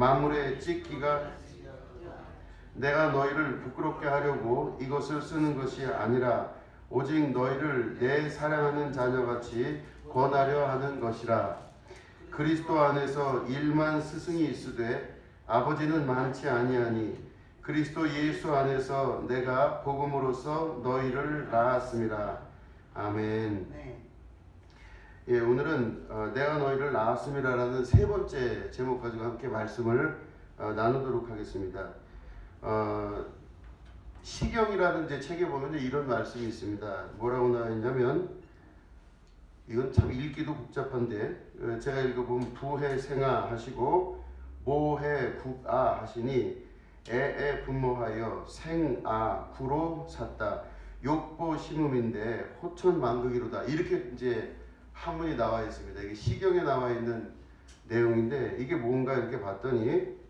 만물의 찍기가 내가 너희를 부끄럽게 하려고 이것을 쓰는 것이 아니라 오직 너희를 내 사랑하는 자녀같이 권하려 하는 것이라. 그리스도 안에서 1만 스승이 있으되 아버지는 많지 아니하니 그리스도 예수 안에서 내가 복음으로써 너희를 낳았음이라. 아멘. 네. 예, 오늘은 내가 너희를 낳았음이라라는 세 번째 제목 가지고 함께 말씀을 나누도록 하겠습니다. 시경이라는 제 책에 보면 이런 말씀이 있습니다. 뭐라고 나와 있냐면, 이건 참 읽기도 복잡한데 제가 읽어보면 부해생아 하시고 모해국아 하시니 애에 분모하여 생아 구로 샀다. 욕보 심음인데 호천만극이로다. 이렇게 이제 한문이 나와 있습니다. 이게 시경에 나와 있는 내용인데 이게 뭔가 이렇게 봤더니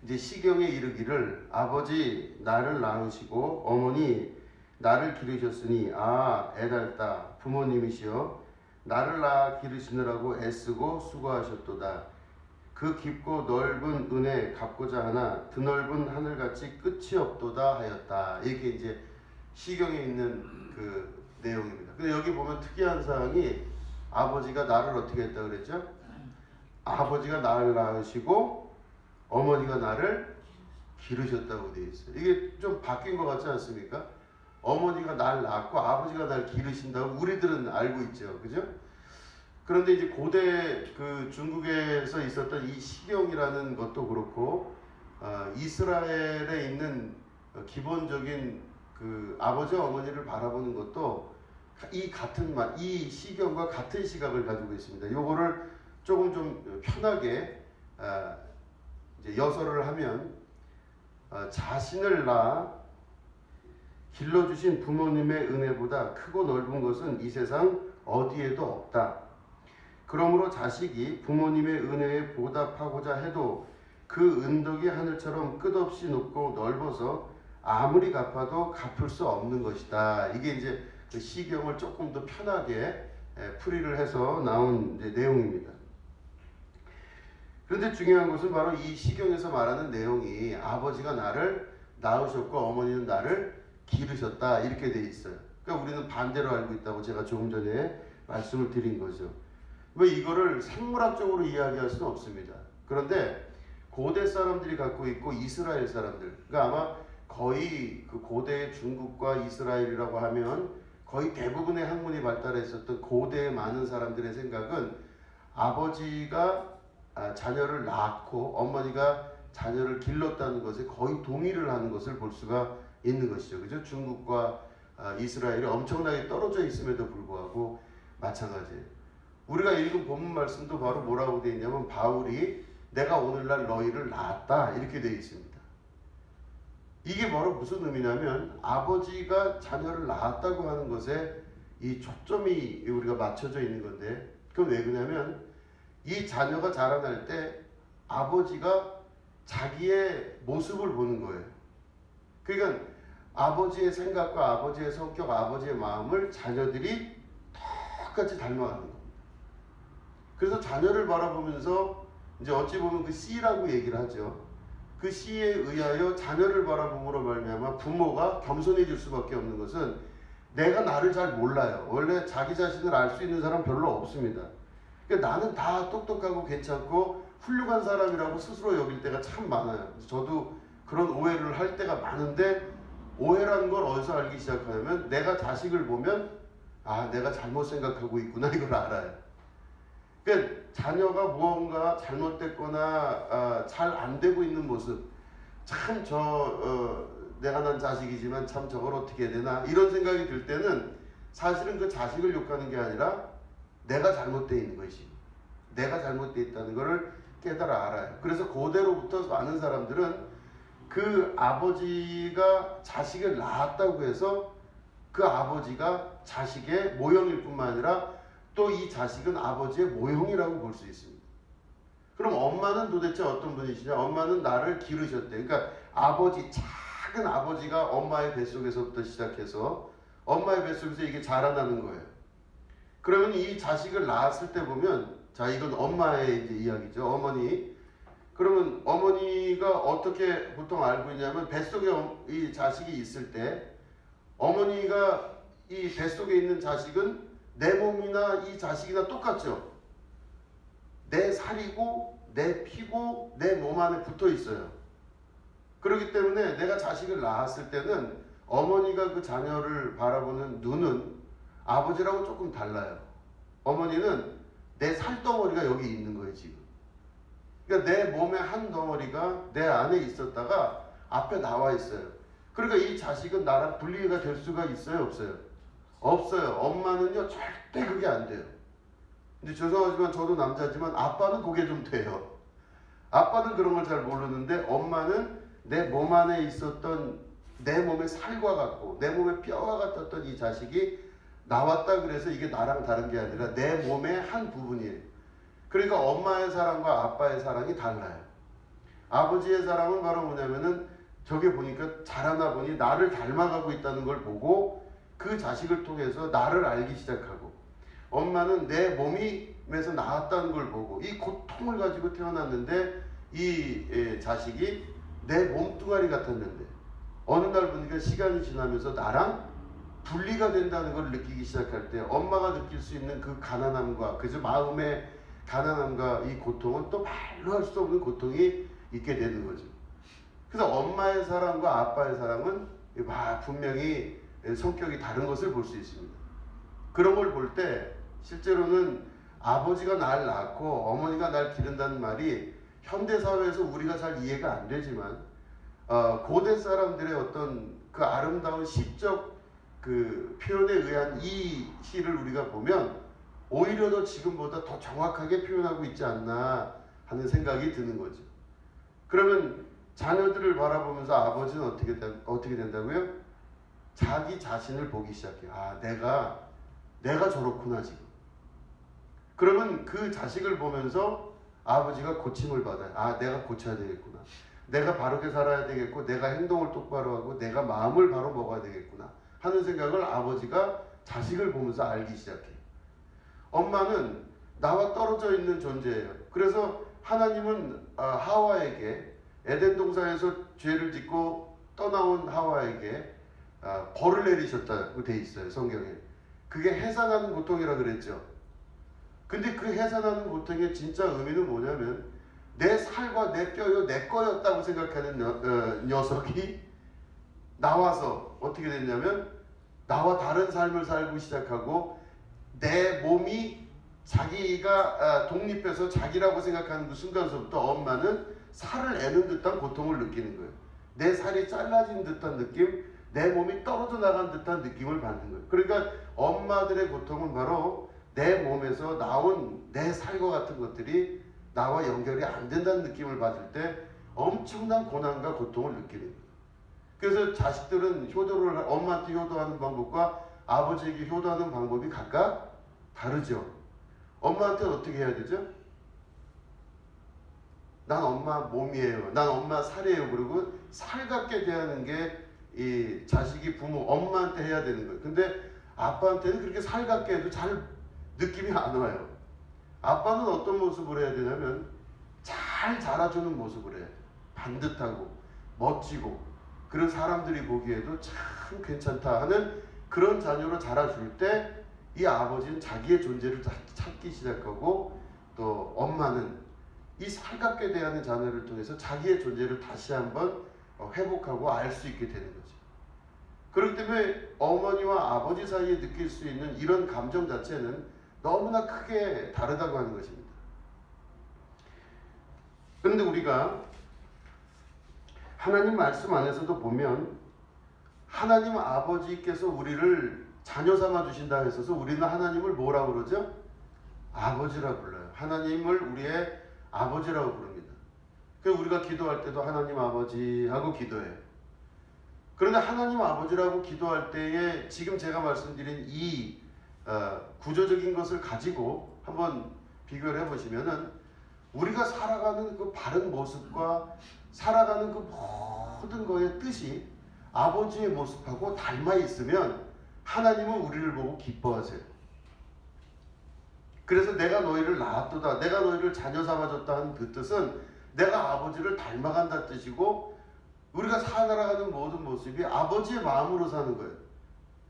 이제 시경에 이르기를 아버지 나를 낳으시고 어머니 나를 기르셨으니 애달다 부모님이시여 나를 낳아 기르시느라고 애쓰고 수고하셨도다. 그 깊고 넓은 은혜 갚고자 하나 드넓은 하늘같이 끝이 없도다 하였다. 이렇게 이제 시경에 있는 그 내용입니다. 근데 여기 보면 특이한 사항이 아버지가 나를 어떻게 했다 그랬죠? 아버지가 나를 낳으시고 어머니가 나를 기르셨다고 되어 있어요. 이게 좀 바뀐 것 같지 않습니까? 어머니가 나를 낳고 아버지가 나를 기르신다고 우리들은 알고 있죠. 그죠? 그런데 이제 고대 그 중국에서 있었던 이 시경이라는 것도 그렇고 이스라엘에 있는 기본적인 그 아버지와 어머니를 바라보는 것도 이 시경과 같은 시각을 가지고 있습니다. 요거를 조금 좀 편하게 이제 여설을 하면 자신을 낳아 길러주신 부모님의 은혜보다 크고 넓은 것은 이 세상 어디에도 없다. 그러므로 자식이 부모님의 은혜에 보답하고자 해도 그 은덕이 하늘처럼 끝없이 높고 넓어서 아무리 갚아도 갚을 수 없는 것이다. 이게 이제 그 시경을 조금 더 편하게 풀이를 해서 나온 이제 내용입니다. 그런데 중요한 것은 바로 이 시경에서 말하는 내용이 아버지가 나를 낳으셨고 어머니는 나를 기르셨다 이렇게 돼 있어요. 그러니까 우리는 반대로 알고 있다고 제가 조금 전에 말씀을 드린 거죠. 왜 이거를 생물학적으로 이야기할 수는 없습니다. 그런데 고대 사람들이 갖고 있고 이스라엘 사람들, 그러니까 아마 거의 그 고대 중국과 이스라엘이라고 하면 거의 대부분의 학문이 발달했었던 고대의 많은 사람들의 생각은 아버지가 자녀를 낳고 어머니가 자녀를 길렀다는 것에 거의 동의를 하는 것을 볼 수가 있는 것이죠. 그죠? 중국과 이스라엘이 엄청나게 떨어져 있음에도 불구하고 마찬가지예요. 우리가 읽은 본문 말씀도 바로 뭐라고 되어 있냐면 바울이 내가 오늘날 너희를 낳았다 이렇게 되어 있습니다. 이게 바로 무슨 의미냐면 아버지가 자녀를 낳았다고 하는 것에 이 초점이 우리가 맞춰져 있는 건데, 그건 왜 그러냐면 이 자녀가 자라날 때 아버지가 자기의 모습을 보는 거예요. 그러니까 아버지의 생각과 아버지의 성격, 아버지의 마음을 자녀들이 똑같이 닮아가는 겁니다. 그래서 자녀를 바라보면서 이제 어찌 보면 그 씨라고 얘기를 하죠. 그 씨에 의하여 자녀를 바라봄으로 말미암아 부모가 겸손해질 수밖에 없는 것은 내가 나를 잘 몰라요. 원래 자기 자신을 알 수 있는 사람 별로 없습니다. 그러니까 나는 다 똑똑하고 괜찮고 훌륭한 사람이라고 스스로 여길 때가 참 많아요. 저도 그런 오해를 할 때가 많은데, 오해라는 걸 어디서 알기 시작하냐면 내가 자식을 보면 내가 잘못 생각하고 있구나 이걸 알아요. 그러니까 자녀가 무언가 잘못됐거나 잘 안 되고 있는 모습, 참 내가 난 자식이지만 참 저걸 어떻게 해야 되나 이런 생각이 들 때는 사실은 그 자식을 욕하는 게 아니라 내가 잘못되어 있는 것이, 내가 잘못되어 있다는 것을 깨달아 알아요. 그래서 고대로부터 많은 사람들은 그 아버지가 자식을 낳았다고 해서 그 아버지가 자식의 모형일 뿐만 아니라 또 이 자식은 아버지의 모형이라고 볼 수 있습니다. 그럼 엄마는 도대체 어떤 분이시냐? 엄마는 나를 기르셨대. 그러니까 작은 아버지가 엄마의 뱃속에서부터 시작해서 엄마의 뱃속에서 이게 자라나는 거예요. 그러면 이 자식을 낳았을 때 보면, 자, 이건 엄마의 이제 이야기죠. 어머니. 그러면 어머니가 어떻게 보통 알고 있냐면 뱃속에 이 자식이 있을 때 어머니가 이 뱃속에 있는 자식은 내 몸이나 이 자식이나 똑같죠. 내 살이고 내 피고 내 몸 안에 붙어 있어요. 그렇기 때문에 내가 자식을 낳았을 때는 어머니가 그 자녀를 바라보는 눈은 아버지라고 조금 달라요. 어머니는 내 살덩어리가 여기 있는 거예요, 지금. 그러니까 내 몸의 한 덩어리가 내 안에 있었다가 앞에 나와 있어요. 그러니까 이 자식은 나랑 분리가 될 수가 있어요, 없어요? 없어요. 엄마는요, 절대 그게 안 돼요. 근데 죄송하지만 저도 남자지만 아빠는 그게 좀 돼요. 아빠는 그런 걸 잘 모르는데 엄마는 내 몸 안에 있었던 내 몸의 살과 같고 내 몸의 뼈와 같았던 이 자식이 나왔다 그래서 이게 나랑 다른 게 아니라 내 몸의 한 부분이에요. 그러니까 엄마의 사랑과 아빠의 사랑이 달라요. 아버지의 사랑은 바로 뭐냐면은 저게 보니까 자라나 보니 나를 닮아가고 있다는 걸 보고 그 자식을 통해서 나를 알기 시작하고, 엄마는 내 몸에서 나왔다는 걸 보고 이 고통을 가지고 태어났는데 이 자식이 내 몸뚱아리 같았는데 어느 날 보니까 시간이 지나면서 나랑 분리가 된다는 걸 느끼기 시작할 때 엄마가 느낄 수 있는 그 가난함과 그저 마음의 가난함과 이 고통은 또 말로 할 수 없는 고통이 있게 되는 거죠. 그래서 엄마의 사랑과 아빠의 사랑은 분명히 성격이 다른 것을 볼 수 있습니다. 그런 걸 볼 때 실제로는 아버지가 날 낳고 어머니가 날 기른다는 말이 현대사회에서 우리가 잘 이해가 안 되지만 고대 사람들의 어떤 그 아름다운 시적 그 표현에 의한 이 시를 우리가 보면 오히려 더 지금보다 더 정확하게 표현하고 있지 않나 하는 생각이 드는 거죠. 그러면 자녀들을 바라보면서 아버지는 어떻게 된다고요? 자기 자신을 보기 시작해요. 아, 내가 저렇구나 지금. 그러면 그 자식을 보면서 아버지가 고침을 받아요. 아, 내가 고쳐야 되겠구나. 내가 바르게 살아야 되겠고, 내가 행동을 똑바로 하고, 내가 마음을 바로 먹어야 되겠구나 하는 생각을 아버지가 자식을 보면서 알기 시작해요. 엄마는 나와 떨어져 있는 존재예요. 그래서 하나님은 하와에게 에덴 동산에서 죄를 짓고 떠나온 하와에게 벌을 내리셨다고 돼 있어요, 성경에. 그게 해산하는 고통이라 그랬죠. 근데 그 해산하는 고통의 진짜 의미는 뭐냐면 내 살과 내 뼈요, 내 거였다고 생각하는 녀석이 나와서 어떻게 됐냐면 나와 다른 삶을 살고 시작하고 내 몸이 자기가 독립해서 자기라고 생각하는 그 순간서부터 엄마는 살을 애는 듯한 고통을 느끼는 거예요. 내 살이 잘라진 듯한 느낌, 내 몸이 떨어져 나간 듯한 느낌을 받는 거예요. 그러니까 엄마들의 고통은 바로 내 몸에서 나온 내 살과 같은 것들이 나와 연결이 안 된다는 느낌을 받을 때 엄청난 고난과 고통을 느끼는 거예요. 그래서 자식들은 엄마한테 효도하는 방법과 아버지에게 효도하는 방법이 각각 다르죠. 엄마한테 어떻게 해야 되죠? 난 엄마 몸이에요. 난 엄마 살이에요. 그리고 살갑게 대하는 게 이 자식이 부모 엄마한테 해야 되는 거예요. 근데 아빠한테는 그렇게 살갑게 해도 잘 느낌이 안 와요. 아빠는 어떤 모습을 해야 되냐면 잘 자라주는 모습을 해야 돼요. 반듯하고 멋지고 그런 사람들이 보기에도 참 괜찮다 하는 그런 자녀로 자라줄 때 이 아버지는 자기의 존재를 찾기 시작하고, 또 엄마는 이 살갑게 대하는 자녀를 통해서 자기의 존재를 다시 한번 회복하고 알 수 있게 되는 거죠. 그렇기 때문에 어머니와 아버지 사이에 느낄 수 있는 이런 감정 자체는 너무나 크게 다르다고 하는 것입니다. 그런데 우리가 하나님 말씀 안에서도 보면 하나님 아버지께서 우리를 자녀 삼아 주신다 했어서 우리는 하나님을 뭐라고 그러죠? 아버지라고 불러요. 하나님을 우리의 아버지라고 부릅니다. 그래서 우리가 기도할 때도 하나님 아버지 하고 기도해요. 그런데 하나님 아버지라고 기도할 때에 지금 제가 말씀드린 이 구조적인 것을 가지고 한번 비교를 해보시면은 우리가 살아가는 그 바른 모습과 살아가는 그 모든 거의 뜻이 아버지의 모습하고 닮아 있으면 하나님은 우리를 보고 기뻐하세요. 그래서 내가 너희를 낳았도다, 내가 너희를 자녀 삼아줬다 하는 그 뜻은 내가 아버지를 닮아간다 뜻이고 우리가 살아가는 모든 모습이 아버지의 마음으로 사는 거예요.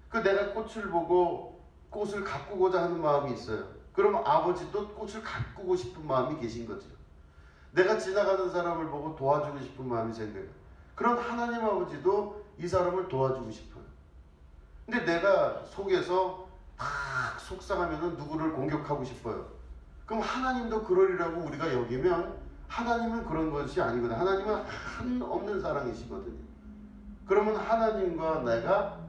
그 내가 꽃을 보고 꽃을 가꾸고자 하는 마음이 있어요. 그러면 아버지도 꽃을 가꾸고 싶은 마음이 계신 거죠. 내가 지나가는 사람을 보고 도와주고 싶은 마음이 생겨요. 그런 하나님 아버지도 이 사람을 도와주고 싶어요. 근데 내가 속에서 막 속상하면 누구를 공격하고 싶어요. 그럼 하나님도 그러리라고 우리가 여기면 하나님은 그런 것이 아니거든요. 하나님은 한없는 사랑이시거든요. 그러면 하나님과 내가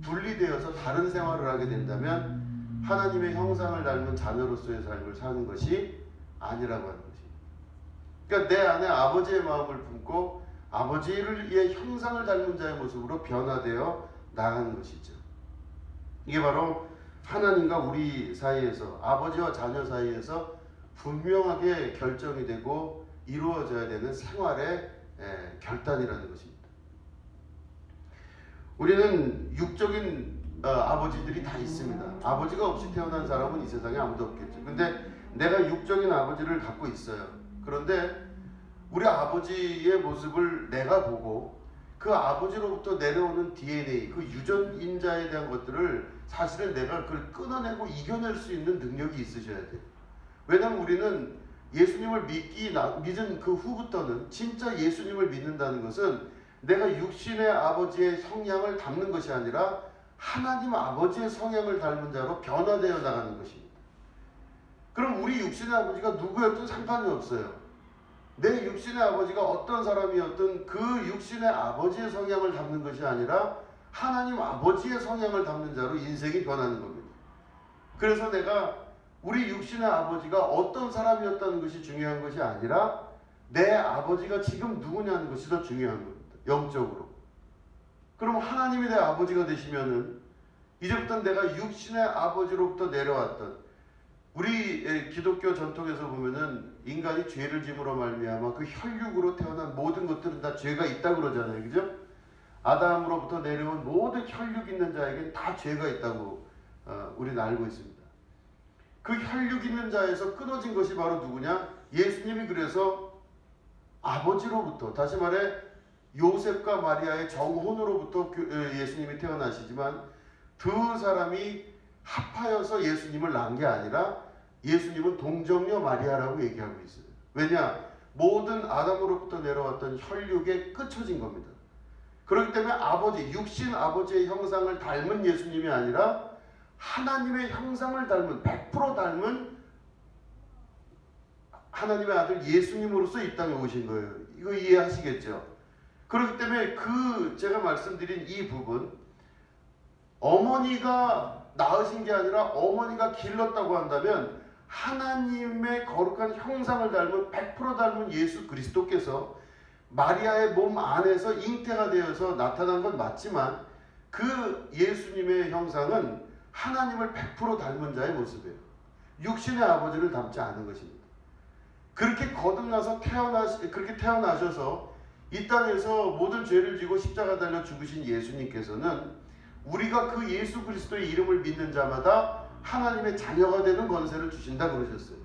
분리되어서 다른 생활을 하게 된다면 하나님의 형상을 닮은 자녀로서의 삶을 사는 것이 아니라고 하는 것입니다. 그러니까 내 안에 아버지의 마음을 품고 아버지의 형상을 닮은 자의 모습으로 변화되어 나가는 것이죠. 이게 바로 하나님과 우리 사이에서, 아버지와 자녀 사이에서 분명하게 결정이 되고 이루어져야 되는 생활의 결단이라는 것입니다. 우리는 육적인 아버지들이 다 있습니다. 아버지가 없이 태어난 사람은 이 세상에 아무도 없겠죠. 근데 내가 육적인 아버지를 갖고 있어요. 그런데 우리 아버지의 모습을 내가 보고 그 아버지로부터 내려오는 DNA, 그 유전인자에 대한 것들을 사실은 내가 그걸 끊어내고 이겨낼 수 있는 능력이 있으셔야 돼요. 왜냐하면 우리는 예수님을 믿은 그 후부터는 진짜 예수님을 믿는다는 것은 내가 육신의 아버지의 성향을 닮는 것이 아니라 하나님 아버지의 성향을 닮은 자로 변화되어 나가는 것입니다. 그럼 우리 육신의 아버지가 누구였든 상관이 없어요. 내 육신의 아버지가 어떤 사람이었든 그 육신의 아버지의 성향을 담는 것이 아니라 하나님 아버지의 성향을 담는 자로 인생이 변하는 겁니다. 그래서 내가 우리 육신의 아버지가 어떤 사람이었다는 것이 중요한 것이 아니라 내 아버지가 지금 누구냐는 것이 더 중요한 겁니다. 영적으로. 그럼 하나님이 내 아버지가 되시면은 이제부터 내가 육신의 아버지로부터 내려왔던, 우리 기독교 전통에서 보면은 인간이 죄를 짐으로 말미암아 그 혈육으로 태어난 모든 것들은 다 죄가 있다 그러잖아요. 그죠? 아담으로부터 내려온 모든 혈육 있는 자에게는 다 죄가 있다고 우리는 알고 있습니다. 그 혈육 있는 자에서 끊어진 것이 바로 누구냐? 예수님이 그래서 아버지로부터, 다시 말해 요셉과 마리아의 정혼으로부터 예수님이 태어나시지만 두 사람이 합하여서 예수님을 낳은 게 아니라 예수님은 동정녀 마리아라고 얘기하고 있어요. 왜냐? 모든 아담으로부터 내려왔던 혈육에 끝쳐진 겁니다. 그렇기 때문에 아버지, 육신 아버지의 형상을 닮은 예수님이 아니라 하나님의 형상을 닮은, 100% 닮은 하나님의 아들 예수님으로서 이 땅에 오신 거예요. 이거 이해하시겠죠? 그렇기 때문에 제가 말씀드린 이 부분, 어머니가 낳으신 게 아니라 어머니가 길렀다고 한다면 하나님의 거룩한 형상을 닮은 100% 닮은 예수 그리스도께서 마리아의 몸 안에서 잉태가 되어서 나타난 건 맞지만 그 예수님의 형상은 하나님을 100% 닮은 자의 모습이에요. 육신의 아버지를 닮지 않은 것입니다. 그렇게 거듭나서 그렇게 태어나셔서 이 땅에서 모든 죄를 지고 십자가 달려 죽으신 예수님께서는 우리가 그 예수 그리스도의 이름을 믿는 자마다 하나님의 자녀가 되는 권세를 주신다 그러셨어요.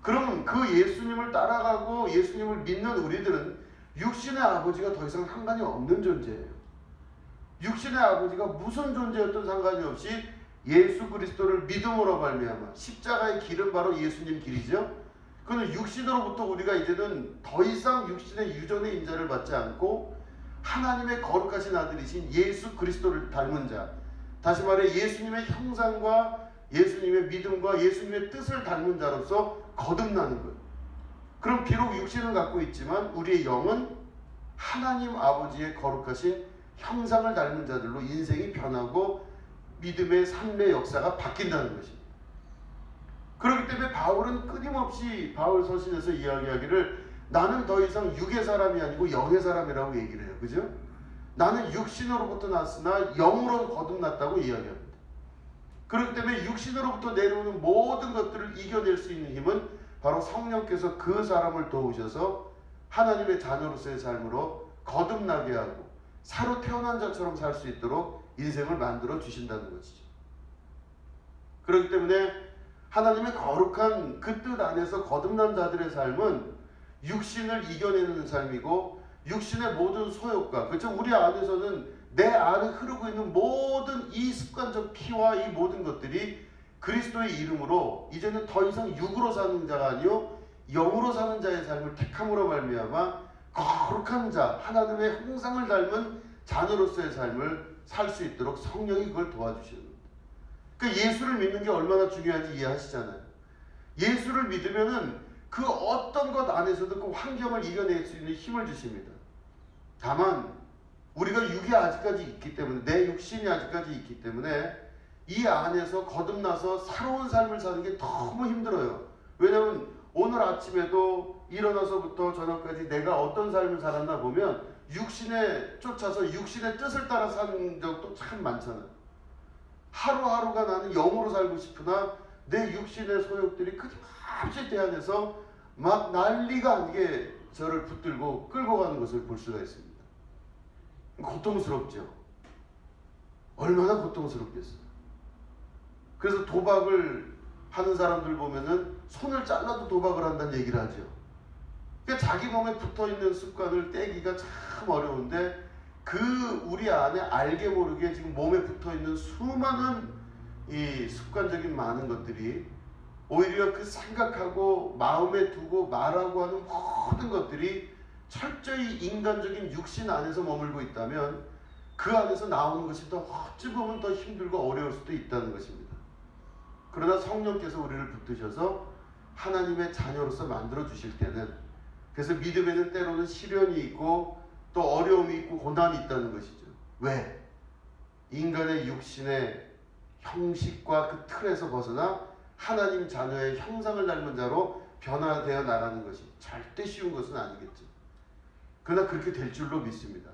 그럼 그 예수님을 따라가고 예수님을 믿는 우리들은 육신의 아버지가 더 이상 상관이 없는 존재예요. 육신의 아버지가 무슨 존재였든 상관이 없이 예수 그리스도를 믿음으로 말미암아, 십자가의 길은 바로 예수님 길이죠. 그는 육신으로부터 우리가 이제는 더 이상 육신의 유전의 인자를 받지 않고 하나님의 거룩하신 아들이신 예수 그리스도를 닮은 자, 다시 말해 예수님의 형상과 예수님의 믿음과 예수님의 뜻을 닮은 자로서 거듭나는 거예요. 그럼 비록 육신은 갖고 있지만 우리의 영은 하나님 아버지의 거룩하신 형상을 닮은 자들로 인생이 변하고 믿음의 삶의 역사가 바뀐다는 것입니다. 그렇기 때문에 바울은 끊임없이 바울 서신에서 이야기하기를 나는 더 이상 육의 사람이 아니고 영의 사람이라고 얘기를 해요. 그죠? 나는 육신으로부터 났으나 영으로 거듭났다고 이야기합니다. 그렇기 때문에 육신으로부터 내려오는 모든 것들을 이겨낼 수 있는 힘은 바로 성령께서 그 사람을 도우셔서 하나님의 자녀로서의 삶으로 거듭나게 하고 새로 태어난 자처럼 살 수 있도록 인생을 만들어 주신다는 것이죠. 그렇기 때문에 하나님의 거룩한 그 뜻 안에서 거듭난 자들의 삶은 육신을 이겨내는 삶이고 육신의 모든 소욕과, 그렇죠? 우리 안에서는 내 안에 흐르고 있는 모든 이 습관적 피와 이 모든 것들이 그리스도의 이름으로 이제는 더 이상 육으로 사는 자가 아니요 영으로 사는 자의 삶을 택함으로 말미암아 거룩한 자, 하나님의 형상을 닮은 자녀로서의 삶을 살 수 있도록 성령이 그걸 도와주시는 겁니다. 그러니까 예수를 믿는 게 얼마나 중요한지 이해하시잖아요. 예수를 믿으면은 그 어떤 것 안에서도 그 환경을 이겨낼 수 있는 힘을 주십니다. 다만 우리가 육이 아직까지 있기 때문에, 내 육신이 아직까지 있기 때문에 이 안에서 거듭나서 새로운 삶을 사는 게 너무 힘들어요. 왜냐하면 오늘 아침에도 일어나서부터 저녁까지 내가 어떤 삶을 살았나 보면 육신에 쫓아서 육신의 뜻을 따라 사는 적도 참 많잖아요. 하루하루가 나는 영으로 살고 싶으나 내 육신의 소욕들이 끊임없이 내 안에서 막 난리가 아니게 저를 붙들고 끌고 가는 것을 볼 수가 있습니다. 고통스럽죠. 얼마나 고통스럽겠어요. 그래서 도박을 하는 사람들 보면은 손을 잘라도 도박을 한다는 얘기를 하죠. 그러니까 자기 몸에 붙어있는 습관을 떼기가 참 어려운데 그 우리 안에 알게 모르게 지금 몸에 붙어있는 수많은 이 습관적인 많은 것들이 오히려 그 생각하고 마음에 두고 말하고 하는 모든 것들이 철저히 인간적인 육신 안에서 머물고 있다면 그 안에서 나오는 것이 더 어찌 보면 더 힘들고 어려울 수도 있다는 것입니다. 그러나 성령께서 우리를 붙드셔서 하나님의 자녀로서 만들어 주실 때는, 그래서 믿음에는 때로는 시련이 있고 또 어려움이 있고 고난이 있다는 것이죠. 왜? 인간의 육신의 형식과 그 틀에서 벗어나 하나님 자녀의 형상을 닮은 자로 변화되어 나가는 것이 절대 쉬운 것은 아니겠죠. 그러나 그렇게 될 줄로 믿습니다.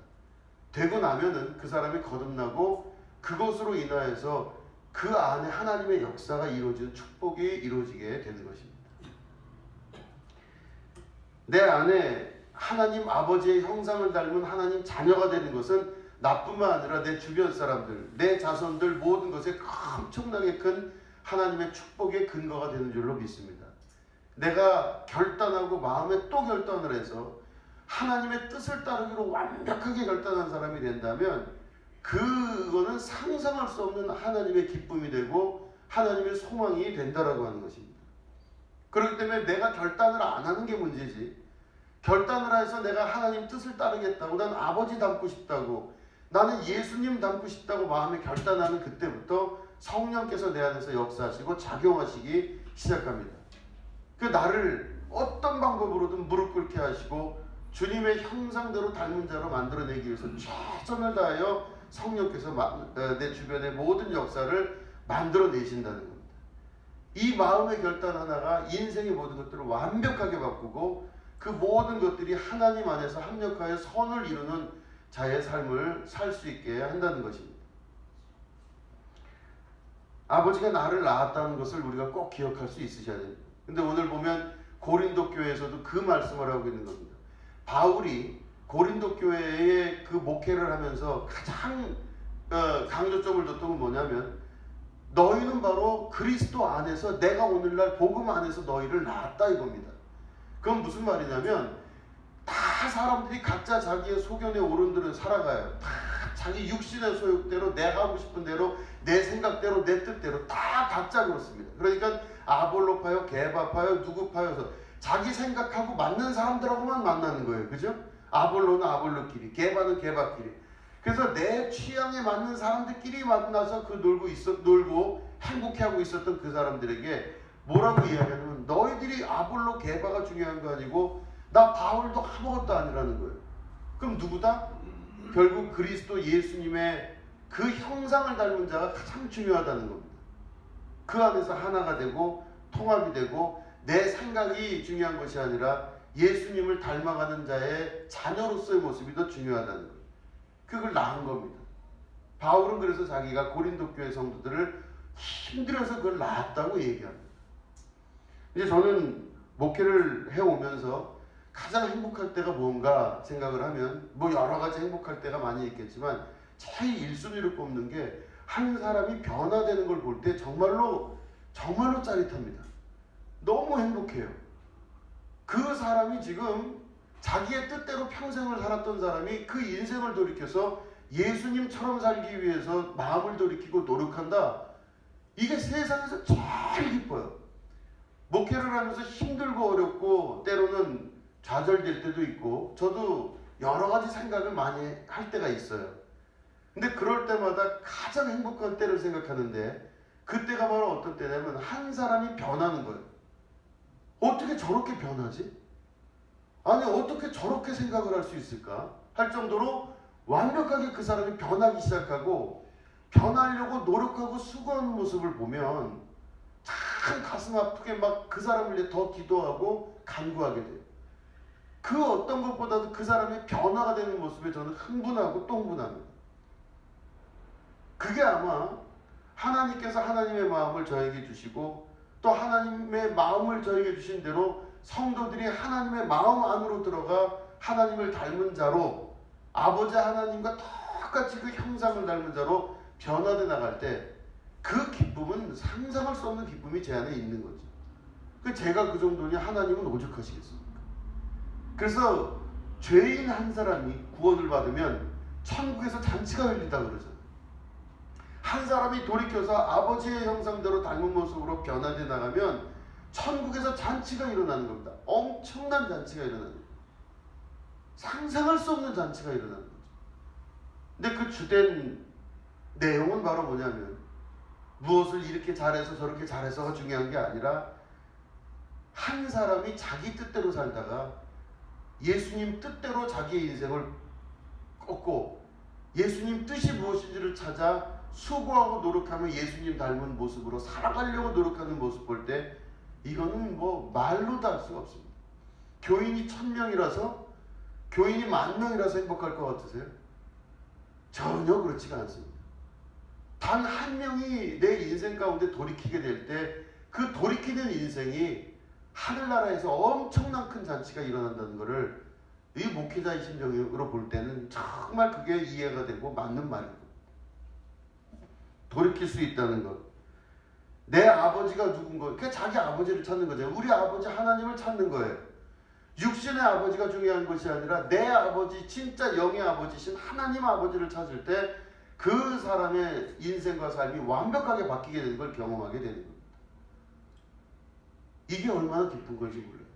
되고 나면은 그 사람이 거듭나고 그것으로 인하여서 그 안에 하나님의 역사가 이루어지는 축복이 이루어지게 되는 것입니다. 내 안에 하나님 아버지의 형상을 닮은 하나님 자녀가 되는 것은 나뿐만 아니라 내 주변 사람들, 내 자손들 모든 것에 엄청나게 큰 하나님의 축복의 근거가 되는 줄로 믿습니다. 내가 결단하고 마음에 또 결단을 해서 하나님의 뜻을 따르기로 완벽하게 결단한 사람이 된다면 그거는 상상할 수 없는 하나님의 기쁨이 되고 하나님의 소망이 된다라고 하는 것입니다. 그렇기 때문에 내가 결단을 안 하는 게 문제지, 결단을 해서 내가 하나님 뜻을 따르겠다고, 난 아버지 닮고 싶다고, 나는 예수님 닮고 싶다고 마음에 결단하는 그때부터 성령께서 내 안에서 역사하시고 작용하시기 시작합니다. 그 나를 어떤 방법으로든 무릎 꿇게 하시고 주님의 형상대로 닮은 자로 만들어내기 위해서 최선을 다하여 성령께서 내 주변의 모든 역사를 만들어내신다는 겁니다. 이 마음의 결단 하나가 인생의 모든 것들을 완벽하게 바꾸고 그 모든 것들이 하나님 안에서 합력하여 선을 이루는 자의 삶을 살 수 있게 한다는 것입니다. 아버지가 나를 낳았다는 것을 우리가 꼭 기억할 수 있으셔야 됩니다. 근데 오늘 보면 고린도 교회에서도 그 말씀을 하고 있는 겁니다. 바울이 고린도 교회에 그 목회를 하면서 가장 강조점을 뒀던 건 뭐냐면, 너희는 바로 그리스도 안에서 내가 오늘날 복음 안에서 너희를 낳았다 이겁니다. 그건 무슨 말이냐면 다 사람들이 각자 자기의 소견에 오른 대로 살아가요. 다 자기 육신의 소욕대로, 내가 하고 싶은 대로, 내 생각대로, 내 뜻대로 다 각자 그렇습니다. 그러니까 아볼로파요, 게바파요, 누구파요서 자기 생각하고 맞는 사람들하고만 만나는 거예요. 그죠? 아볼로는 아볼로끼리, 게바는 게바끼리. 그래서 내 취향에 맞는 사람들끼리 만나서 놀고 행복해하고 있었던 그 사람들에게 뭐라고 이야기하냐면, 너희들이 아볼로, 게바가 중요한 거 아니고 나 바울도 아무것도 아니라는 거예요. 그럼 누구다? 결국 그리스도 예수님의 그 형상을 닮은 자가 가장 중요하다는 겁니다. 그 안에서 하나가 되고 통합이 되고 내 생각이 중요한 것이 아니라 예수님을 닮아가는 자의 자녀로서의 모습이 더 중요하다는 거예요. 그걸 낳은 겁니다. 바울은 그래서 자기가 고린도 교회 성도들을 힘들어서 그걸 낳았다고 얘기합니다. 이제 저는 목회를 해오면서 가장 행복할 때가 뭔가 생각을 하면 뭐 여러 가지 행복할 때가 많이 있겠지만 제일 1순위를 꼽는 게 한 사람이 변화되는 걸 볼 때 정말로 짜릿합니다. 너무 행복해요. 그 사람이 지금 자기의 뜻대로 평생을 살았던 사람이 그 인생을 돌이켜서 예수님처럼 살기 위해서 마음을 돌이키고 노력한다. 이게 세상에서 제일 기뻐요. 목회를 하면서 힘들고 어렵고 때로는 좌절될 때도 있고 저도 여러 가지 생각을 많이 할 때가 있어요. 근데 그럴 때마다 가장 행복한 때를 생각하는데 그때가 바로 어떤 때냐면 한 사람이 변하는 거예요. 어떻게 저렇게 변하지? 아니 어떻게 저렇게 생각을 할 수 있을까? 할 정도로 완벽하게 그 사람이 변하기 시작하고 변하려고 노력하고 수고하는 모습을 보면 참 가슴 아프게 막 그 사람을 위해 더 기도하고 간구하게 돼요. 그 어떤 것보다도 그 사람이 변화가 되는 모습에 저는 흥분하고 또 흥분합니다. 그게 아마 하나님께서 하나님의 마음을 저에게 주시고 또 하나님의 마음을 저에게 주신 대로 성도들이 하나님의 마음 안으로 들어가 하나님을 닮은 자로 아버지 하나님과 똑같이 그 형상을 닮은 자로 변화돼 나갈 때 그 기쁨은 상상할 수 없는 기쁨이 제 안에 있는 거죠. 제가 그 정도니 하나님은 오죽하시겠습니까? 그래서 죄인 한 사람이 구원을 받으면 천국에서 잔치가 열린다 그러잖아요. 한 사람이 돌이켜서 아버지의 형상대로 닮은 모습으로 변화돼 나가면 천국에서 잔치가 일어나는 겁니다. 엄청난 잔치가 일어나는 거예요. 상상할 수 없는 잔치가 일어나는 거죠. 근데 그 주된 내용은 바로 뭐냐면 무엇을 이렇게 잘해서 저렇게 잘해서가 중요한 게 아니라 한 사람이 자기 뜻대로 살다가 예수님 뜻대로 자기의 인생을 꺾고 예수님 뜻이 무엇인지를 찾아 수고하고 노력하며 예수님 닮은 모습으로 살아가려고 노력하는 모습 볼 때 이거는 뭐 말로도 할 수가 없습니다. 교인이 1000명이라서 교인이 10,000명이라서 행복할 것 같으세요? 전혀 그렇지가 않습니다. 단 한 명이 내 인생 가운데 돌이키게 될 때 그 돌이키는 인생이 하늘나라에서 엄청난 큰 잔치가 일어난다는 것을 이 목회자의 심정으로 볼 때는 정말 그게 이해가 되고 맞는 말입니다. 돌이킬 수 있다는 것. 내 아버지가 누군 거? 그게 자기 아버지를 찾는 거죠. 우리 아버지 하나님을 찾는 거예요. 육신의 아버지가 중요한 것이 아니라 내 아버지, 진짜 영의 아버지신 하나님 아버지를 찾을 때 그 사람의 인생과 삶이 완벽하게 바뀌게 되는 걸 경험하게 되는 겁니다. 이게 얼마나 기쁜 건지 몰라요.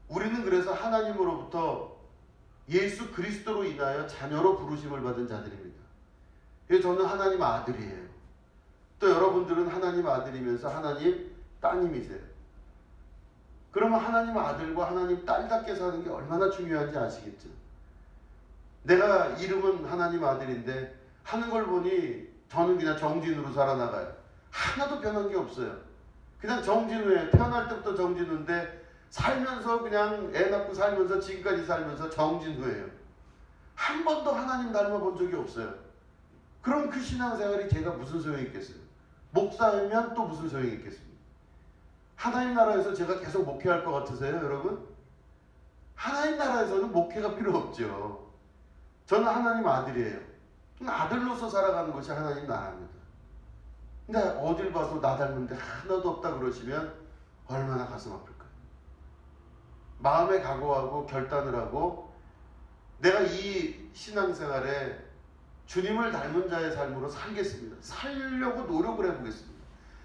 우리는 그래서 하나님으로부터 예수 그리스도로 인하여 자녀로 부르심을 받은 자들입니다. 그래서 저는 하나님 아들이에요. 또 여러분들은 하나님 아들이면서 하나님 따님이세요. 그러면 하나님 아들과 하나님 딸답게 사는 게 얼마나 중요한지 아시겠죠? 내가 이름은 하나님 아들인데 하는 걸 보니 저는 그냥 정진우로 살아나가요. 하나도 변한 게 없어요. 그냥 정진우예요. 태어날 때부터 정진우인데 살면서 그냥 애 낳고 살면서 지금까지 살면서 정진우예요. 한 번도 하나님 닮아본 적이 없어요. 그럼 그 신앙생활이 제가 무슨 소용이 있겠어요? 목사면 또 무슨 소용이 있겠습니까? 하나님 나라에서 제가 계속 목회할 것 같으세요, 여러분? 하나님 나라에서는 목회가 필요 없죠. 저는 하나님 아들이에요. 아들로서 살아가는 것이 하나님 나라입니다. 근데 어딜 봐도 나 닮은데 하나도 없다 그러시면 얼마나 가슴 아플까요? 마음에 각오하고 결단을 하고 내가 이 신앙생활에 주님을 닮은 자의 삶으로 살겠습니다. 살려고 노력을 해보겠습니다.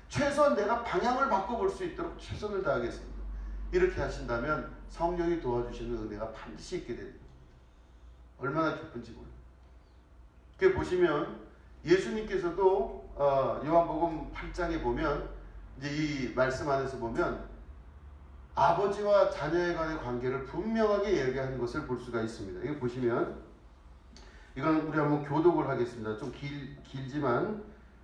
최소한 내가 방향을 바꿔볼 수 있도록 최선을 다하겠습니다. 이렇게 하신다면 성령이 도와주시는 은혜가 반드시 있게 됩니다. 얼마나 기쁜지 몰라요. 그 보시면 예수님께서도 요한복음 8장에 보면 이제 이 말씀 안에서 보면 아버지와 자녀에 관한 관계를 분명하게 얘기하는 것을 볼 수가 있습니다. 이거 보시면 이건 우리 한번 교독을 하겠습니다. 좀 길지만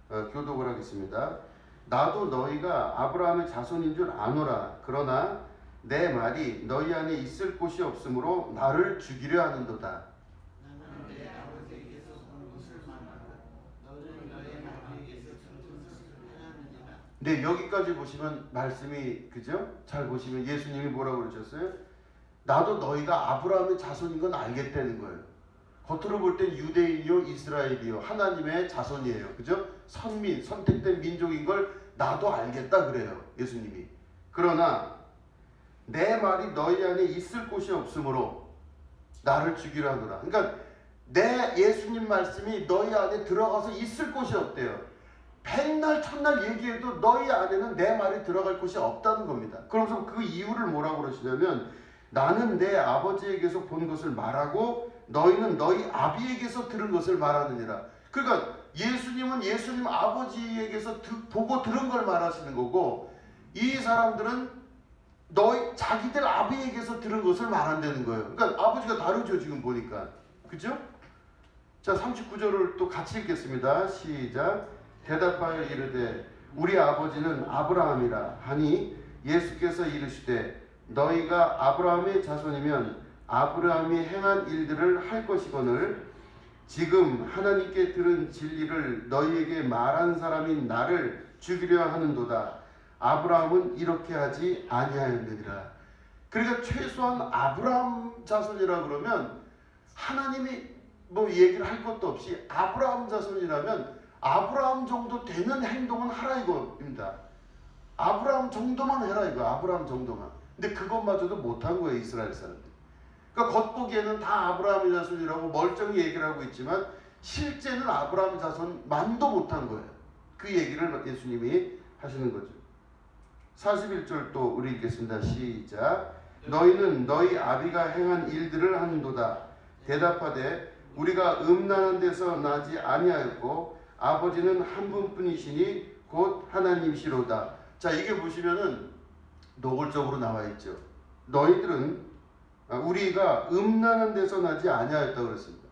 교독을 하겠습니다. 나도 너희가 아브라함의 자손인 줄 아노라. 그러나 내 말이 너희 안에 있을 곳이 없으므로 나를 죽이려 하는도다. 네, 여기까지 보시면 말씀이 그죠? 잘 보시면 예수님이 뭐라고 그러셨어요? 나도 너희가 아브라함의 자손인 건 알겠다는 거예요. 겉으로 볼 땐 유대인이요 이스라엘이요 하나님의 자손이에요. 그죠? 선민, 선택된 민족인 걸 나도 알겠다 그래요. 예수님이. 그러나 내 말이 너희 안에 있을 곳이 없으므로 나를 죽이려 하노라. 그러니까 내 예수님 말씀이 너희 안에 들어가서 있을 곳이 없대요. 백날 천날 얘기해도 너희 안에는 내 말이 들어갈 곳이 없다는 겁니다. 그러면서 그 이유를 뭐라고 그러시냐면 나는 내 아버지에게서 본 것을 말하고 너희는 너희 아비에게서 들은 것을 말하느니라. 그러니까 예수님은 예수님 아버지에게서 보고 들은 걸 말하시는 거고 이 사람들은 너희 자기들 아비에게서 들은 것을 말한다는 거예요. 그러니까 아버지가 다르죠 지금 보니까. 그죠? 자 39절을 또 같이 읽겠습니다. 시작. 대답하여 이르되 우리 아버지는 아브라함이라 하니 예수께서 이르시되 너희가 아브라함의 자손이면 아브라함이 행한 일들을 할 것이거늘 지금 하나님께 들은 진리를 너희에게 말한 사람인 나를 죽이려 하는도다. 아브라함은 이렇게 하지 아니하였느니라. 그러니까 최소한 아브라함 자손이라 그러면 하나님이 뭐 얘기를 할 것도 없이 아브라함 자손이라면 아브라함 정도 되는 행동은 하라 이거입니다. 아브라함 정도만 해라 이거. 아브라함 정도만. 근데 그것마저도 못한 거예요 이스라엘 사람들. 그러니까 겉보기에는 다 아브라함의 자손이라고 멀쩡히 얘기를 하고 있지만 실제는 아브라함 자손만도 못한 거예요. 그 얘기를 예수님이 하시는 거죠. 41절 또 우리 읽겠습니다. 시작. 너희는 너희 아비가 행한 일들을 하는도다. 대답하되 우리가 음란한 데서 나지 아니하였고 아버지는 한 분뿐이시니 곧 하나님이시로다. 자 이게 보시면은 노골적으로 나와 있죠. 너희들은 우리가 음란한 데서 나지 아니하였다고 그랬습니다.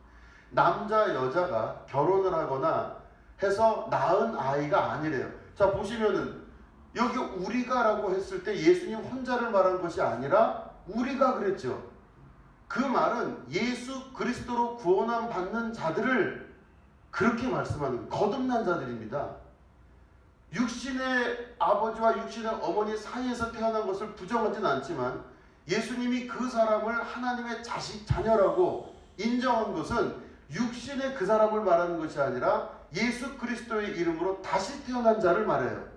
남자 여자가 결혼을 하거나 해서 낳은 아이가 아니래요. 자 보시면은 여기 우리가라고 했을 때 예수님 혼자를 말한 것이 아니라 우리가 그랬죠. 그 말은 예수 그리스도로 구원함 받는 자들을 그렇게 말씀하는 거듭난 자들입니다. 육신의 아버지와 육신의 어머니 사이에서 태어난 것을 부정하진 않지만 예수님이 그 사람을 하나님의 자식 자녀라고 인정한 것은 육신의 그 사람을 말하는 것이 아니라 예수 그리스도의 이름으로 다시 태어난 자를 말해요.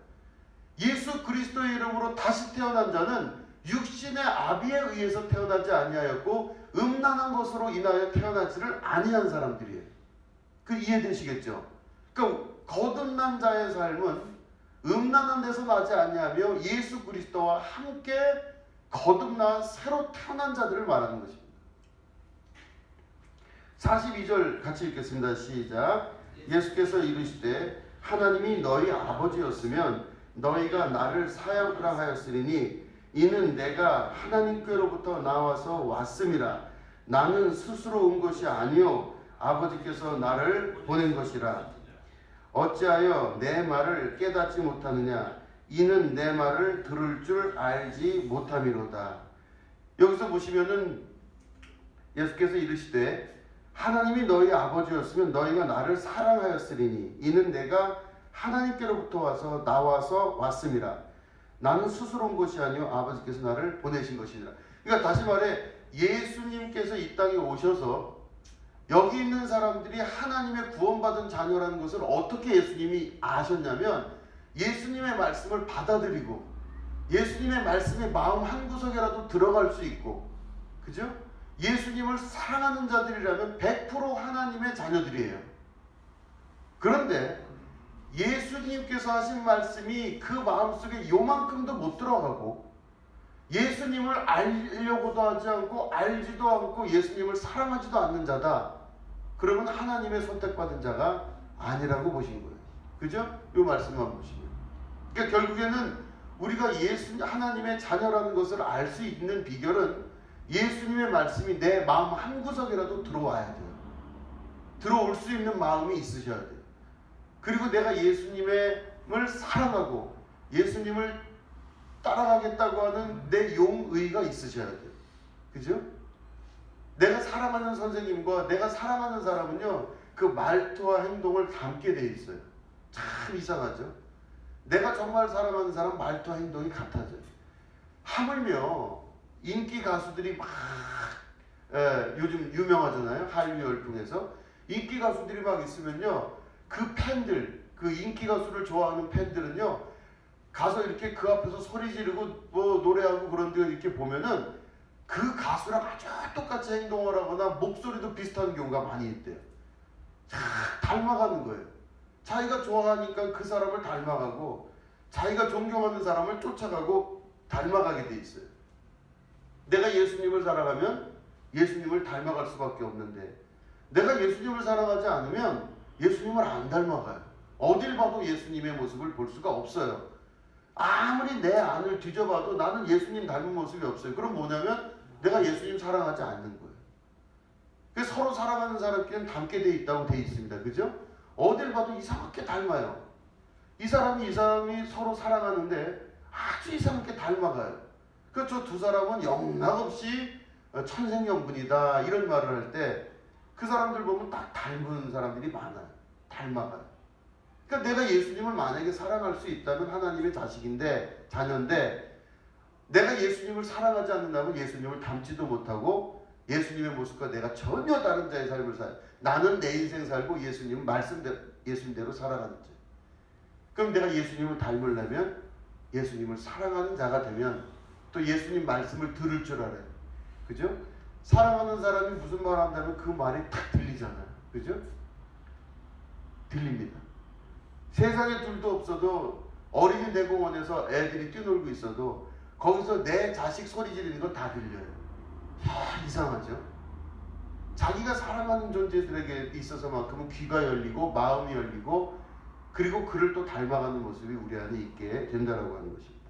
예수 그리스도의 이름으로 다시 태어난 자는 육신의 아비에 의해서 태어나지 아니하였고 음란한 것으로 인하여 태어나지를 아니한 사람들이에요. 그 이해되시겠죠? 그러니까 거듭난 자의 삶은 음란한 데서 나지 아니하며 예수 그리스도와 함께 거듭난 새로 태어난 자들을 말하는 것입니다. 42절 같이 읽겠습니다. 시작. 예수께서 이르시되 하나님이 너희 아버지였으면 너희가 나를 사역하라 하였으리니 이는 내가 하나님께로부터 나와서 왔음이라. 나는 스스로 온 것이 아니요 아버지께서 나를 보낸 것이라. 어찌하여 내 말을 깨닫지 못하느냐. 이는 내 말을 들을 줄 알지 못함이로다. 여기서 보시면은 예수께서 이르시되 하나님이 너희 아버지였으면 너희가 나를 사랑하였으리니 이는 내가 하나님께로부터 나와서 왔음이라. 나는 스스로 온 것이 아니요 아버지께서 나를 보내신 것이니라. 그러니까 다시 말해 예수님께서 이 땅에 오셔서 여기 있는 사람들이 하나님의 구원받은 자녀라는 것을 어떻게 예수님이 아셨냐면 예수님의 말씀을 받아들이고 예수님의 말씀에 마음 한구석에라도 들어갈 수 있고, 그죠? 예수님을 사랑하는 자들이라면 100% 하나님의 자녀들이에요. 그런데 예수님께서 하신 말씀이 그 마음속에 요만큼도 못 들어가고 예수님을 알려고도 하지 않고 알지도 않고 예수님을 사랑하지도 않는 자다. 그러면 하나님의 선택받은 자가 아니라고 보신 거예요. 그죠? 이 말씀만 보시면. 그러니까 결국에는 우리가 하나님의 자녀라는 것을 알 수 있는 비결은 예수님의 말씀이 내 마음 한구석이라도 들어와야 돼요. 들어올 수 있는 마음이 있으셔야 돼요. 그리고 내가 예수님을 사랑하고 예수님을 따라가겠다고 하는 내 용의가 있으셔야 돼요. 그죠? 내가 사랑하는 선생님과 내가 사랑하는 사람은요, 그 말투와 행동을 닮게 돼 있어요. 참 이상하죠? 내가 정말 사랑하는 사람 말투와 행동이 같아져요. 하물며 인기 가수들이 막 요즘 유명하잖아요. 한류 열풍에서 인기 가수들이 막 있으면요, 그 팬들, 그 인기 가수를 좋아하는 팬들은요 가서 이렇게 그 앞에서 소리 지르고 뭐 노래하고 그런 데 이렇게 보면은 그 가수랑 아주 똑같이 행동을 하거나 목소리도 비슷한 경우가 많이 있대요. 닮아가는 거예요. 자기가 좋아하니까 그 사람을 닮아가고 자기가 존경하는 사람을 쫓아가고 닮아가게 돼 있어요. 내가 예수님을 사랑하면 예수님을 닮아갈 수밖에 없는데 내가 예수님을 사랑하지 않으면 예수님을 안 닮아가요. 어딜 봐도 예수님의 모습을 볼 수가 없어요. 아무리 내 안을 뒤져봐도 나는 예수님 닮은 모습이 없어요. 그럼 뭐냐면 내가 예수님 사랑하지 않는 거예요. 그래서 서로 사랑하는 사람끼리는 닮게 돼 있다고 돼 있습니다. 그죠? 어딜 봐도 이상하게 닮아요. 이 사람이 서로 사랑하는데 아주 이상하게 닮아가요. 그래서 저 두 사람은 영락없이 천생연분이다 이런 말을 할 때 그 사람들 보면 딱 닮은 사람들이 많아요. 닮아가요. 그러니까 내가 예수님을 만약에 사랑할 수 있다면 하나님의 자녀인데 내가 예수님을 사랑하지 않는다면 예수님을 닮지도 못하고 예수님의 모습과 내가 전혀 다른 자의 삶을 살아요. 나는 내 인생 살고 예수님은 예수님대로 살아가는 자. 그럼 내가 예수님을 닮으려면 예수님을 사랑하는 자가 되면 또 예수님 말씀을 들을 줄 알아요. 그죠? 사랑하는 사람이 무슨 말 한다면 그 말이 탁 들리잖아요. 그죠? 들립니다. 세상에 둘도 없어도 어린이 대공원에서 애들이 뛰놀고 있어도 거기서 내 자식 소리 지르는 건 다 들려요. 이상하죠? 자기가 사랑하는 존재들에게 있어서만큼은 귀가 열리고 마음이 열리고 그리고 그를 또 닮아가는 모습이 우리 안에 있게 된다라고 하는 것입니다.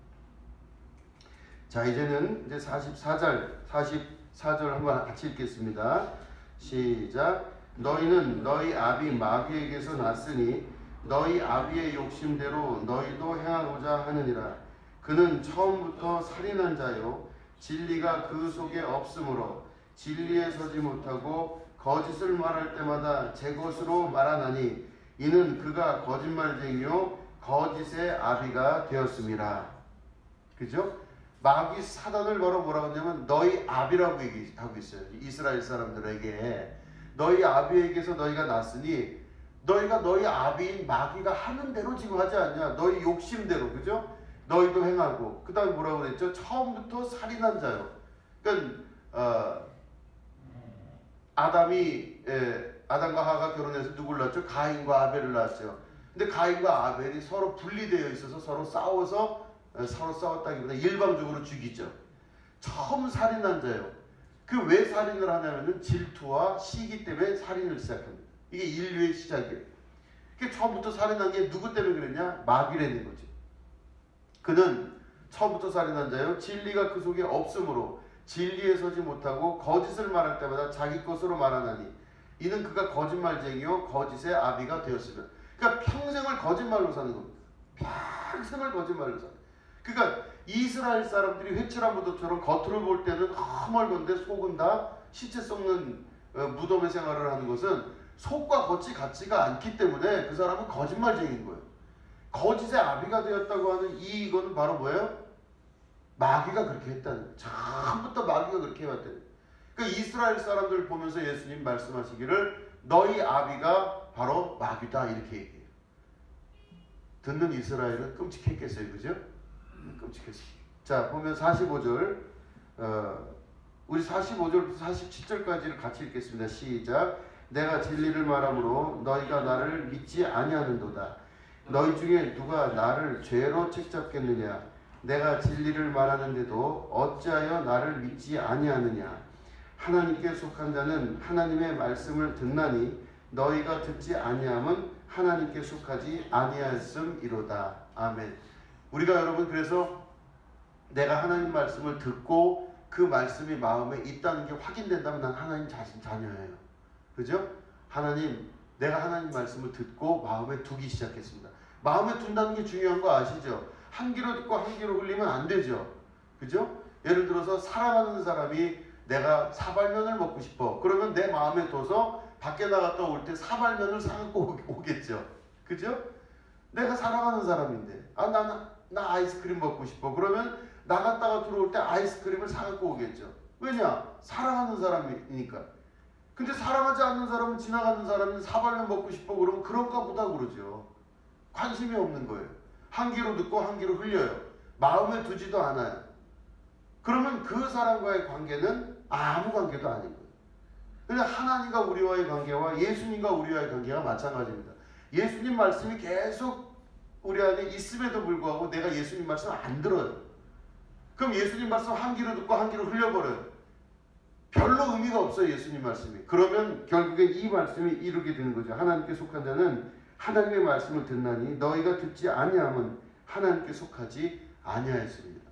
자, 이제는 이제 44절 한번 같이 읽겠습니다. 시작. 너희는 너희 아비 마귀에게서 났으니 너희 아비의 욕심대로 너희도 행하고자 하느니라. 그는 처음부터 살인한 자요 진리가 그 속에 없으므로 진리에 서지 못하고 거짓을 말할 때마다 제 것으로 말하나니 이는 그가 거짓말쟁이요 거짓의 아비가 되었음이라. 그죠? 마귀 사단을 바로 뭐라고 하냐면 너희 아비라고 얘기하고 있어요. 이스라엘 사람들에게 너희 아비에게서 너희가 났으니 너희가 너희 아비인 마귀가 하는 대로 지금 하지 않냐. 너희 욕심대로. 그죠? 너희도 행하고 그 다음에 뭐라고 그랬죠? 처음부터 살인한 자요. 그러니까 아담과 하가 결혼해서 누굴 낳았죠? 가인과 아벨을 낳았죠. 근데 가인과 아벨이 서로 분리되어 있어서 서로 싸웠다기보다 일방적으로 죽이죠. 처음 살인한 자요. 그 왜 살인을 하냐면은 질투와 시기 때문에 살인을 시작합니다. 이게 인류의 시작이에요. 그게 처음부터 살인한 게 누구 때문에 그랬냐? 마귀라는 거죠. 그는 처음부터 살인한 자요 진리가 그 속에 없으므로 진리에 서지 못하고 거짓을 말할 때마다 자기 것으로 말하나니 이는 그가 거짓말쟁이요 거짓의 아비가 되었으며. 그러니까 평생을 거짓말로 사는 겁니다. 평생을 거짓말로 사는. 그러니까 이스라엘 사람들이 회칠한 무도처럼 겉으로 볼 때는 허멀건데 속은 다 시체 썩는 무덤의 생활을 하는 것은 속과 겉이 같지가 않기 때문에 그 사람은 거짓말쟁이인 거예요. 거짓의 아비가 되었다고 하는 이거는 바로 뭐예요? 마귀가 그렇게 했다는 거예요. 처음부터 마귀가 그렇게 해왔다는 거예요. 그러니까 이스라엘 사람들 보면서 예수님 말씀하시기를 너희 아비가 바로 마귀다 이렇게 얘기해요. 듣는 이스라엘은 끔찍했겠어요. 그죠? 끔찍했어요. 자, 보면 45절 우리 45절부터 47절까지를 같이 읽겠습니다. 시작. 내가 진리를 말하므로 너희가 나를 믿지 아니하는도다. 너희 중에 누가 나를 죄로 책잡겠느냐. 내가 진리를 말하는데도 어찌하여 나를 믿지 아니하느냐. 하나님께 속한 자는 하나님의 말씀을 듣나니 너희가 듣지 아니함은 하나님께 속하지 아니하였음이로다. 아멘. 우리가 여러분 그래서 내가 하나님 말씀을 듣고 그 말씀이 마음에 있다는 게 확인된다면 난 하나님 자녀예요. 그죠? 내가 하나님 말씀을 듣고 마음에 두기 시작했습니다. 마음에 둔다는 게 중요한 거 아시죠? 한 귀로 듣고 한 귀로 흘리면 안 되죠. 그죠? 예를 들어서 사랑하는 사람이 내가 사발면을 먹고 싶어. 그러면 내 마음에 둬서 밖에 나갔다 올 때 사발면을 사갖고 오겠죠. 그죠? 내가 사랑하는 사람인데 나 아이스크림 먹고 싶어. 그러면 나갔다가 들어올 때 아이스크림을 사갖고 오겠죠. 왜냐? 사랑하는 사람이니까. 근데 사랑하지 않는 사람은 지나가는 사람이 사발면 먹고 싶어 그러면 그런가 보다 그러죠. 관심이 없는 거예요. 한 귀로 듣고 한 귀로 흘려요. 마음에 두지도 않아요. 그러면 그 사람과의 관계는 아무 관계도 아닌 거예요. 그냥 하나님과 우리와의 관계와 예수님과 우리와의 관계가 마찬가지입니다. 예수님 말씀이 계속 우리 안에 있음에도 불구하고 내가 예수님 말씀 안 들어요. 그럼 예수님 말씀 한 귀로 듣고 한 귀로 흘려버려요. 별로 의미가 없어요. 예수님 말씀이. 그러면 결국엔 이 말씀이 이루게 되는 거죠. 하나님께 속한 자는 하나님의 말씀을 듣나니 너희가 듣지 아니함은 하나님께 속하지 아니하였습니다.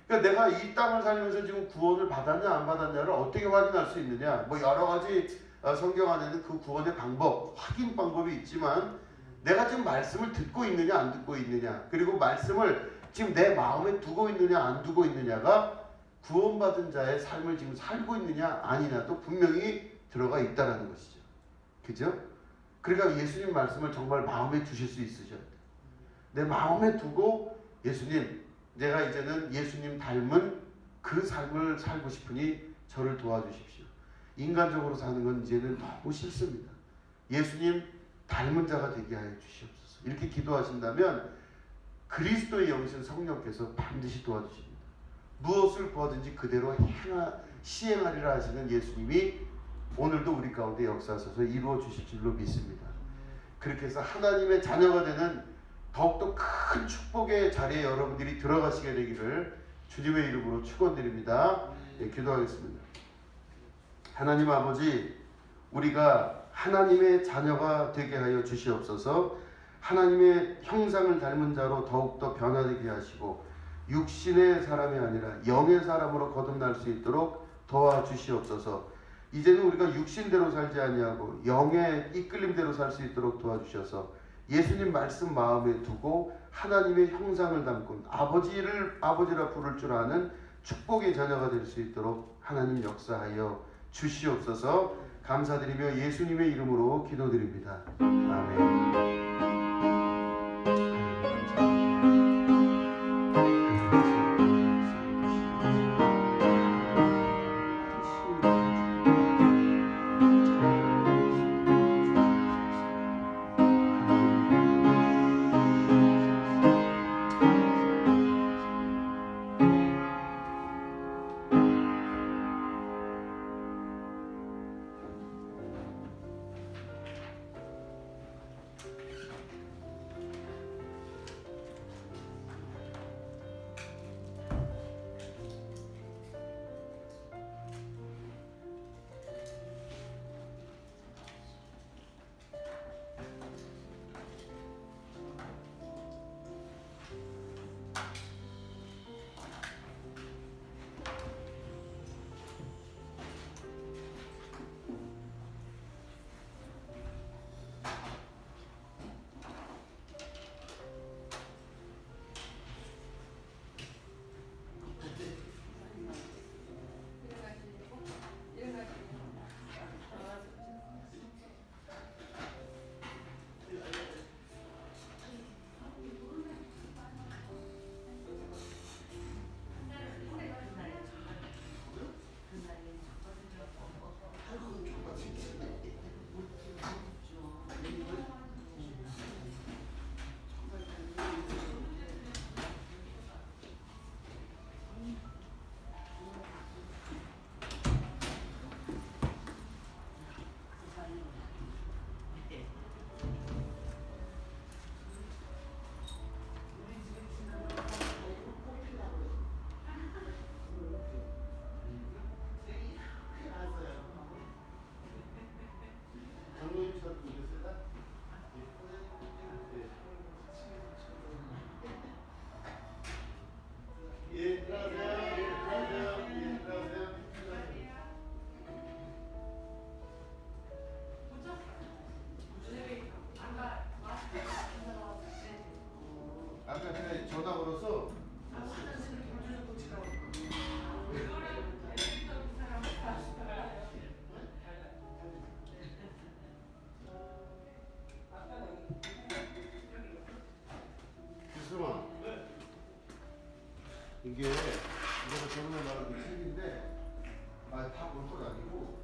그러니까 내가 이 땅을 살면서 지금 구원을 받았냐 안 받았냐를 어떻게 확인할 수 있느냐. 뭐 여러 가지 성경 안에는 그 구원의 방법, 확인 방법이 있지만 내가 지금 말씀을 듣고 있느냐 안 듣고 있느냐, 그리고 말씀을 지금 내 마음에 두고 있느냐 안 두고 있느냐가 구원받은 자의 삶을 지금 살고 있느냐 아니냐도 분명히 들어가 있다는 것이죠. 그죠? 그러니까 예수님 말씀을 정말 마음에 두실 수 있으셔야 돼요. 내 마음에 두고 예수님, 내가 이제는 예수님 닮은 그 삶을 살고 싶으니 저를 도와주십시오. 인간적으로 사는 건 이제는 너무 싫습니다. 예수님 닮은 자가 되게 하여 주시옵소서. 이렇게 기도하신다면 그리스도의 영이신 성령께서 반드시 도와주십니다. 무엇을 구하든지 그대로 시행하리라 하시는 예수님이 오늘도 우리 가운데 역사하셔서 이루어 주실 줄로 믿습니다. 그렇게 해서 하나님의 자녀가 되는 더욱더 큰 축복의 자리에 여러분들이 들어가시게 되기를 주님의 이름으로 축원드립니다. 네, 기도하겠습니다. 하나님 아버지, 우리가 하나님의 자녀가 되게 하여 주시옵소서. 하나님의 형상을 닮은 자로 더욱더 변화되게 하시고 육신의 사람이 아니라 영의 사람으로 거듭날 수 있도록 도와주시옵소서. 이제는 우리가 육신대로 살지 아니하고 영의 이끌림대로 살 수 있도록 도와주셔서 예수님 말씀 마음에 두고 하나님의 형상을 담고 아버지라 부를 줄 아는 축복의 자녀가 될 수 있도록 하나님 역사하여 주시옵소서. 감사드리며 예수님의 이름으로 기도드립니다. 아멘. 아까 제가 전화 걸어서 교수마, 이게 내가 저번에 말한 그 책인데 다 볼 건 아니고